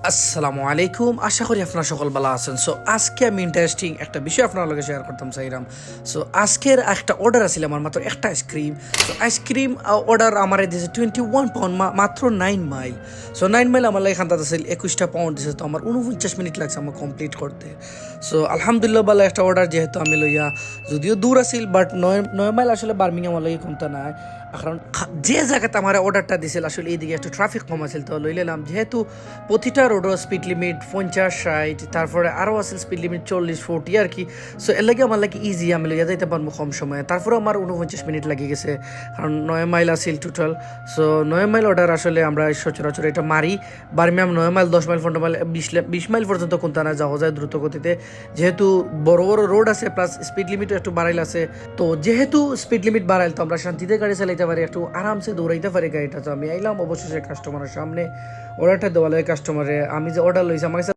আসসালামু আলাইকুম, আশা করি আপনারা সকল ভালো আছেন। সো আজকে আমি ইন্টারেস্টিং একটা বিষয় আপনার লগে শেয়ার করতাম চাইলাম। সো আজকের একটা অর্ডার আছিল আমার, মাত্র একটা আইসক্রিম। সো আইসক্রিম অর্ডার আমার দিয়েছে 21 পাউন্ড, মাত্র 9 মাইল। সো 9 মাইল আমার লাগে এখান আছিল 21টা পাউন্ড দিয়েছে। তো আমার 49 মিনিট লাগছে আমার কমপ্লিট করতে। সো আলহামদুলিল্লাহ ভালো একটা অর্ডার, যেহেতু আমি লইয়া যদিও দূর আছিল, বাট 9 মাইল আসলে বার্মিংহাম লাগে কমতা নাই। কারণ যে জায়গাতে আমার অর্ডারটা দিছিল আসলে এইদিকে একটু ট্রাফিক কম আছিল, তো লইলাম। যেহেতু প্রতিটা রোডও স্পিড লিমিট 50-60, তারপরে আরও আছে স্পিড লিমিট 40-40 আর কি। সো এর লাগে আমার লাগে ইজি, আমি লইয়া যাইতে পারবো কম সময়ে। তারপরে আমার 49 মিনিট লাগে গেছে, কারণ 9 মাইল আছিল টোটাল। সো 9 মাইল অর্ডার আসলে আমরা সচরাচর এটা মারি। Birmingham 9 mile, 10 mile, 15 mile, 20 mile পর্যন্ত কোনটা না যাওয়া যায় দ্রুত গতিতে, যেহেতু বড় বড় রোড আছে, প্লাস স্পিড লিমিটও একটু বাড়াইল আছে। তো যেহেতু স্পিড লিমিট বাড়াইল, তো আমরা শান্তিতে গাড়ি চালাইতে পারি, একটু আরামসে দৌড়াইতে পারি গাড়িটা। তো আমি আইলাম অবশেষে কাস্টমারের সামনে অর্ডারটা দেওয়া লাগে কাস্টমারে। আমি যে অর্ডার লইছি আমার কাছে